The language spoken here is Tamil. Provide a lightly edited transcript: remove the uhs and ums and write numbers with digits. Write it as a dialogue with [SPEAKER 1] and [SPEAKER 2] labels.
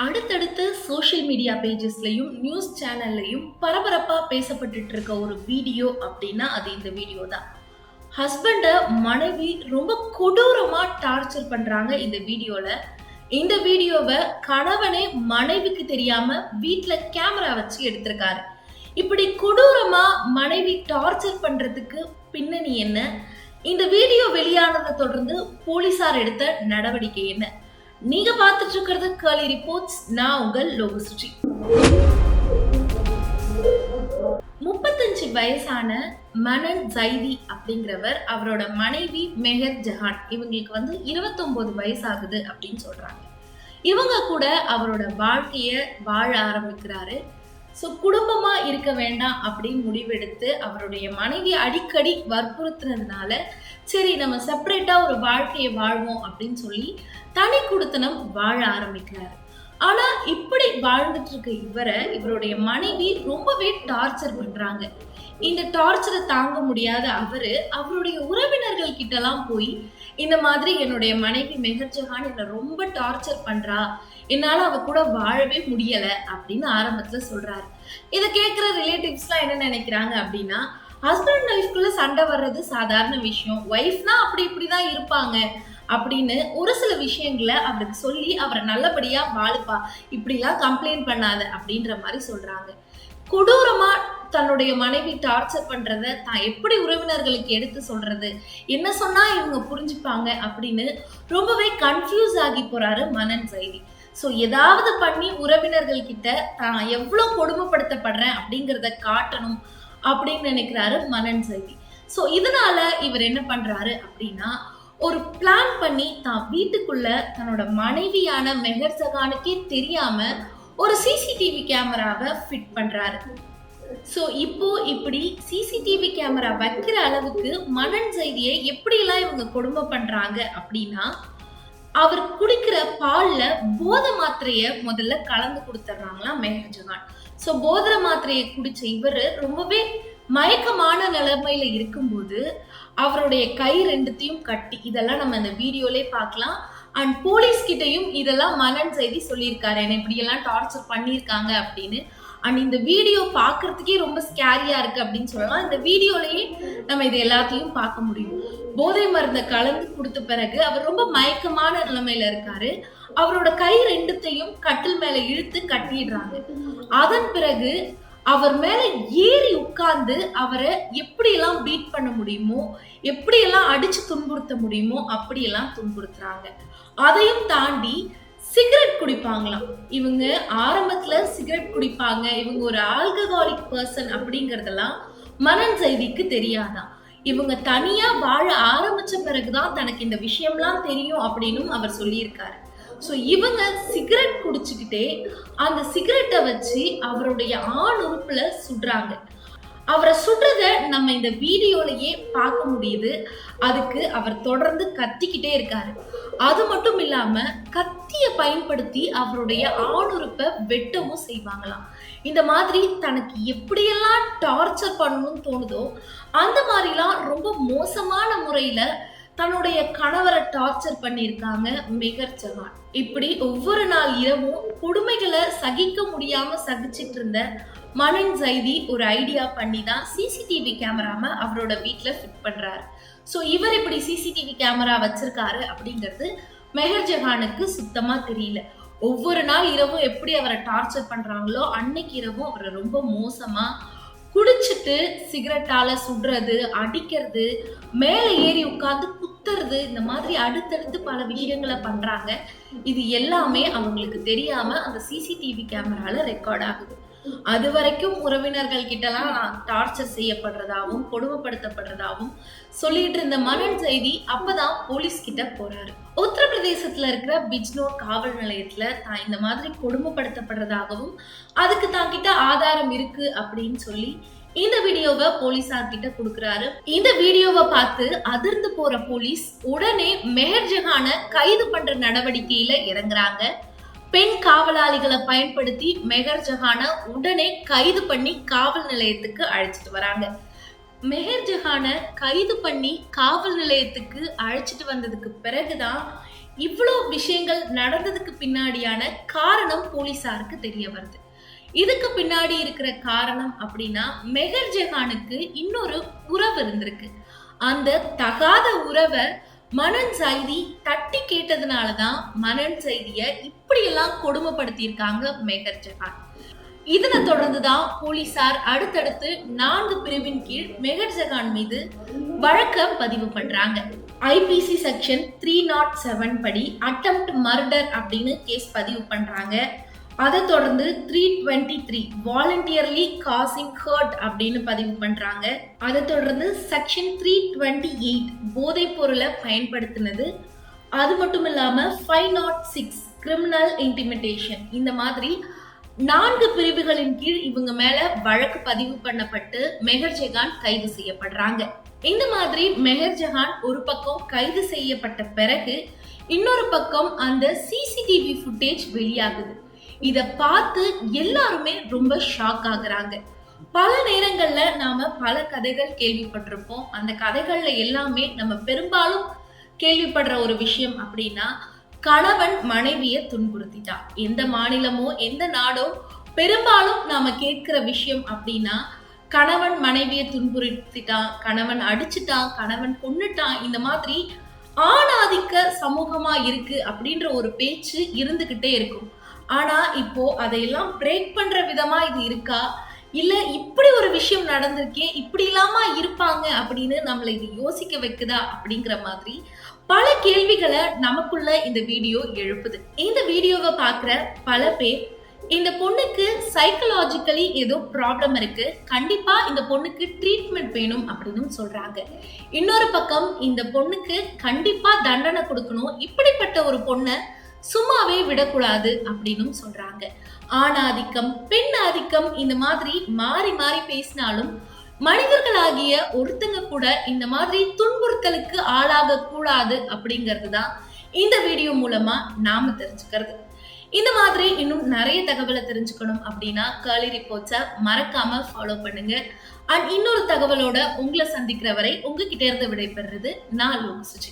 [SPEAKER 1] அடுத்தடுத்து சோஷியல் மீடியா பேஜஸ்லயும் நியூஸ் சேனல்லையும் பரபரப்பா பேசப்பட்டுட்டு இருக்க ஒரு வீடியோ அப்படின்னா அது இந்த வீடியோ தான். ஹஸ்பண்ட மனைவி ரொம்ப கொடூரமா டார்ச்சர் பண்றாங்க இந்த வீடியோல. இந்த வீடியோவை கணவனே மனைவிக்கு தெரியாம வீட்டுல கேமரா வச்சு எடுத்திருக்காரு. இப்படி கொடூரமா மனைவி டார்ச்சர் பண்றதுக்கு பின்னணி என்ன? இந்த வீடியோ வெளியானதை தொடர்ந்து போலீசார் எடுத்த நடவடிக்கை என்ன? நீங்க பார்த்துட்டு இருக்கிறது கேர்லி ரிப்போர்ட்ஸ். நான் உங்கள் லோகஸ்ரீ. 35 வயசான மனன் ஜைதி அப்படிங்கிறவர், அவரோட மனைவி மெஹர் ஜஹான், இவங்களுக்கு 29 வயசு ஆகுது அப்படின்னு சொல்றாங்க. இவங்க கூட அவரோட வாழ்க்கைய வாழ ஆரம்பிக்கிறாரு. ஸோ குடும்பமா இருக்க வேண்டாம் அப்படின்னு முடிவெடுத்து அவருடைய மனைவி அடிக்கடி வற்புறுத்தினதுனால சரி நம்ம செப்பரேட்டா ஒரு வாழ்க்கையை வாழ்வோம் அப்படின்னு சொல்லி தனி குடித்தனம் வாழ ஆரம்பிக்கிறாரு. ஆனா இப்படி வாழ்ந்துட்டு இருக்க இவருடைய மனைவி ரொம்பவே டார்ச்சர் பண்றாங்க. இந்த டார்ச்சரை தாங்க முடியாத அவருடைய உறவினர்கள் கிட்ட எல்லாம் போய் இந்த மாதிரி என்னுடைய மனைவி மெஹர் ஜஹான் என்ன ரொம்ப டார்ச்சர் பண்றா, என்னால அவ கூட வாழவே முடியல அப்படின்னு ஆரம்பத்துல சொல்றாரு. இதை கேட்கிற ரிலேட்டிவ்ஸ்லாம் என்ன நினைக்கிறாங்க அப்படின்னா, ஹஸ்பண்ட் அண்ட் ஒய்ஃப்குள்ள சண்டை வர்றது சாதாரண விஷயம், ஒய்ஃப்னா அப்படி இப்படிதான் இருப்பாங்க அப்படின்னு ஒரு சில விஷயங்களை அவருக்கு சொல்லி அவரை நல்லபடியா வாழுப்பா, இப்படிலாம் கம்ப்ளைண்ட் பண்ணாத அப்படின்ற மாதிரி சொல்றாங்க. கொடூரமா தன்னுடைய மனைவி டார்ச்சர் பண்றத தான் எப்படி உறவினர்களுக்கு எடுத்து சொல்றது, என்ன சொன்னா இவங்க புரிஞ்சுப்பாங்க அப்படின்னு ரொம்பவே கன்ஃபியூஸ் ஆகி போறாரு மனன் ஜைதி. ஸோ ஏதாவது பண்ணி உறவினர்கள் கிட்ட தான் எவ்வளவு கொடுமைப்படுத்தப்படுறேன் அப்படிங்கிறத காட்டணும் அப்படின்னு நினைக்கிறாரு மனன் ஜைதி. ஸோ இதனால இவர் என்ன பண்றாரு அப்படின்னா, ஒரு பிளான் பண்ணி தான் வீட்டுக்குள்ள தன்னோட மனைவியான மெஹர் ஜஹானுக்கே தெரியாம ஒரு சிசிடிவி கேமராவை ஃபிட் பண்றாரு. ஸோ இப்போ இப்படி சிசிடிவி கேமரா வைக்கிற அளவுக்கு மனன் ஜைதியை எப்படியெல்லாம் இவங்க கொடுமை பண்றாங்க அப்படின்னா, அவர் குடிக்கிற பால்ல போதை மாத்திரைய முதல்ல கலந்து கொடுத்துட்றாங்களாம் மெஹர் ஜஹான். ஸோ போதை மாத்திரையை குடிச்ச ரொம்பவே மயக்கமான நிலைமையில இருக்கும்போது அவருடைய கை ரெண்டுத்தையும் கட்டி, இதெல்லாம் நம்ம இந்த வீடியோலே பார்க்கலாம். அண்ட் போலீஸ் கிட்டையும் இதெல்லாம் மனன் ஜைதி சொல்லியிருக்காரு, என்ன இப்படியெல்லாம் டார்ச்சர் பண்ணியிருக்காங்க அப்படின்னு. அண்ட் இந்த வீடியோ பார்க்கறதுக்கே ரொம்ப ஸ்கேரியா இருக்கு அப்படின்னு சொல்லலாம். இந்த வீடியோலயே நம்ம இது எல்லாத்தையும் பார்க்க முடியும். போதை மருந்தை கலந்து கொடுத்த பிறகு அவர் ரொம்ப மயக்கமான நிலைமையில இருக்காரு. அவரோட கை ரெண்டுத்தையும் கட்டில் மேல இழுத்து கட்டிடுறாங்க. அதன் பிறகு அவர் மேல ஏறி உட்கார்ந்து அவரை எப்படியெல்லாம் பீட் பண்ண முடியுமோ, எப்படியெல்லாம் அடிச்சு துன்புறுத்த முடியுமோ அப்படியெல்லாம் துன்புறுத்துறாங்க. அதையும் தாண்டி சிகரெட் குடிப்பாங்களாம். இவங்க ஆரம்பத்துல சிகரெட் குடிப்பாங்க, இவங்க ஒரு ஆல்கஹாலிக் பர்சன் அப்படிங்கறதெல்லாம் மனன் ஜைதிக்கு தெரியாதான். இவங்க தனியா வாழ ஆரம்பிச்ச பிறகுதான் தனக்கு இந்த விஷயம்லாம் தெரியும் அப்படின்னு அவர் சொல்லியிருக்காரு. ஸோ இவங்க சிகரெட் குடிச்சுக்கிட்டே அந்த சிகரெட்டை வச்சு அவருடைய ஆண் உறுப்புல சுடுறாங்க. அவரை சுடுறத நம்ம இந்த வீடியோலயே பார்க்க முடியுது. அதுக்கு அவர் தொடர்ந்து கத்திக்கிட்டே இருக்காரு. அது மட்டும் இல்லாம கத்திய பயன்படுத்தி அவருடைய ஆணுறுப்பை வெட்டவும் செய்வாங்களாம். இந்த மாதிரி தனக்கு எப்படியெல்லாம் டார்ச்சர் பண்ணணும்னு தோணுதோ அந்த மாதிரிலாம் ரொம்ப மோசமான முறையில தன்னுடைய கணவரை டார்ச்சர் பண்ணியிருக்காங்க மெஹர் ஜஹான். இப்படி ஒவ்வொரு நாள் இரவும் கொடுமைகளை சகிக்க முடியாம சகிச்சிட்டு இருந்த மனன் ஜைதி ஒரு ஐடியா பண்ணி தான் சிசிடிவி கேமராவை அவரோட வீட்டுல ஃபிட் பண்றாரு. ஸோ இவர் இப்படி சிசிடிவி கேமரா வச்சிருக்காரு அப்படிங்கிறது மெஹர் ஜஹானுக்கு சுத்தமா தெரியல. ஒவ்வொரு நாள் இரவும் எப்படி அவரை டார்ச்சர் பண்றாங்களோ அன்னைக்கு இரவும் அவரை ரொம்ப மோசமா குடிச்சிட்டு சிகரெட்டால சுடுறது, அடிக்கிறது, மேல ஏறி உட்கார்ந்து குத்துறது, இந்த மாதிரி அடுத்தடுத்து பல விஷயங்களை பண்றாங்க. இது எல்லாமே அவங்களுக்கு தெரியாம அந்த சிசிடிவி கேமரால ரெக்கார்ட் ஆகுது. அது வரைக்கும் உறவினர்கள் கிட்டலாம் டார்ச்சர் செய்யப்படுறதாவும் கொடுமைப்படுத்தப்படுறதாவும் சொல்லிட்டு இருந்த மனன் ஜைதி அப்பதான் போலீஸ் கிட்ட போறாரு. உத்தரப்பிரதேசத்துல இருக்கிற பிஜ்னோர் காவல் நிலையத்துல தான் இந்த மாதிரி கொடுமைப்படுத்தப்படுறதாகவும் அதுக்கு தான் கிட்ட ஆதாரம் இருக்கு அப்படின்னு சொல்லி இந்த வீடியோவை போலீசார் கிட்ட கொடுக்குறாரு. இந்த வீடியோவை பார்த்து அதிர்ந்து போற போலீஸ் உடனே மெஹர் ஜஹானை கைது பண்ற நடவடிக்கையில இறங்குறாங்க. பெண் காவலாளிகளை பயன்படுத்தி மெஹர் ஜஹானை உடனே கைது பண்ணி காவல் நிலையத்துக்கு அழைச்சிட்டு வராங்க. மெஹர் ஜஹானை கைது பண்ணி காவல் நிலையத்துக்கு அழைச்சிட்டு வந்ததுக்கு பிறகுதான் இவ்வளோ விஷயங்கள் நடந்ததுக்கு பின்னாடியான காரணம் போலீசாருக்கு தெரிய வருது. இதுக்கு பின்னாடி இருக்கிற காரணம் அப்படின்னா மெஹர் ஜஹானுக்கு இன்னொரு உறவு இருந்திருக்கு. அந்த தகாத உறவை மனன் ஜைதி தட்டி கேட்டதுனாலதான் மனன் ஜைதிய இப்படியெல்லாம் கொடுமைப்படுத்தியிருக்காங்க மெஹர் ஜஹான். இதனை தொடர்ந்துதான் போலீசார் அடுத்தடுத்து 4 பிரிவின் கீழ் மெஹர் ஜஹான் மீது வழக்க பதிவு பண்றாங்க. ஐபிசி செக்ஷன் 307 படி அட்டெம்ப்ட் மர்டர் அப்படின்னு கேஸ் பதிவு பண்றாங்க. அதை தொடர்ந்து 323 வாலண்டியர்லி காசிங் ஹர்ட் அப்படின்னு பதிவு பண்றாங்க. அதை தொடர்ந்து செக்ஷன் 328 போதைப் பொருளை பயன்படுத்தினது, அது மட்டும் இல்லாம 506 கிரிமினல் இன்டிமிடேஷன், இந்த மாதிரி 4 பிரிவுகளின் கீழ் இவங்க மேல வழக்கு பதிவு பண்ணப்பட்டு மெஹர் ஜஹான் கைது செய்யப்படுறாங்க. இந்த மாதிரி மெஹர் ஜஹான் ஒரு பக்கம் கைது செய்யப்பட்ட பிறகு இன்னொரு பக்கம் அந்த சிசிடிவி ஃபுட்டேஜ் வெளியாகுது. இத பார்த்து எல்லாருமே ரொம்ப ஷாக் ஆகுறாங்க. பல நேரங்கள்ல நாம பல கதைகள் கேள்விப்பட்டிருப்போம். அந்த கதைகள்ல எல்லாமே நம்ம பெரும்பாலும் கேள்விப்படுற ஒரு விஷயம் அப்படின்னா, கணவன் மனைவியை துன்புறுத்திட்டான். எந்த மாநிலமோ எந்த நாடோ பெரும்பாலும் நாம கேட்கிற விஷயம் அப்படின்னா, கணவன் மனைவியை துன்புறுத்திட்டான், கணவன் அடிச்சுட்டான், கணவன் கொன்னுட்டான், இந்த மாதிரி ஆணாதிக்க சமூகமா இருக்கு அப்படின்ற ஒரு பேச்சு இருந்துகிட்டே இருக்கும். ஆனா இப்போ அதையெல்லாம் பிரேக் பண்ற விதமா இது இருக்கா, இல்ல இப்படி ஒரு விஷயம் நடந்திருக்கே, இப்படி இல்லாம இருப்பாங்க அப்படின்னு நம்மளை இது யோசிக்க வைக்குதா அப்படிங்கிற மாதிரி பல கேள்விகளை நமக்குள்ள இந்த வீடியோ எழுப்புது. இந்த வீடியோவை பார்க்குற பல பேர் இந்த பொண்ணுக்கு சைக்கலாஜிக்கலி ஏதோ ப்ராப்ளம் இருக்கு, கண்டிப்பா இந்த பொண்ணுக்கு ட்ரீட்மெண்ட் வேணும் அப்படின்னு சொல்றாங்க. இன்னொரு பக்கம் இந்த பொண்ணுக்கு கண்டிப்பா தண்டனை கொடுக்கணும், இப்படிப்பட்ட ஒரு பொண்ணை சும்மாவே விடக்கூடாது அப்படின்னு சொல்றாங்க. ஆணாதிக்கம், பெண் ஆதிக்கம், இந்த மாதிரி மாறி மாறி பேசினாலும் மனிதர்களாகிய ஒருத்தங்க கூட இந்த மாதிரி துன்புறுத்தலுக்கு ஆளாக கூடாது அப்படிங்கிறது தான் இந்த வீடியோ மூலமா நாம தெரிஞ்சுக்கிறது. இந்த மாதிரி இன்னும் நிறைய தகவலை தெரிஞ்சுக்கணும் அப்படின்னா கர்லி ரிப்போர்ட்ஸை மறக்காம ஃபாலோ பண்ணுங்க. அண்ட் இன்னொரு தகவலோட உங்களை சந்திக்கிற வரை உங்ககிட்ட இருந்து விடைபெறுறது நான் லோகசுஜி.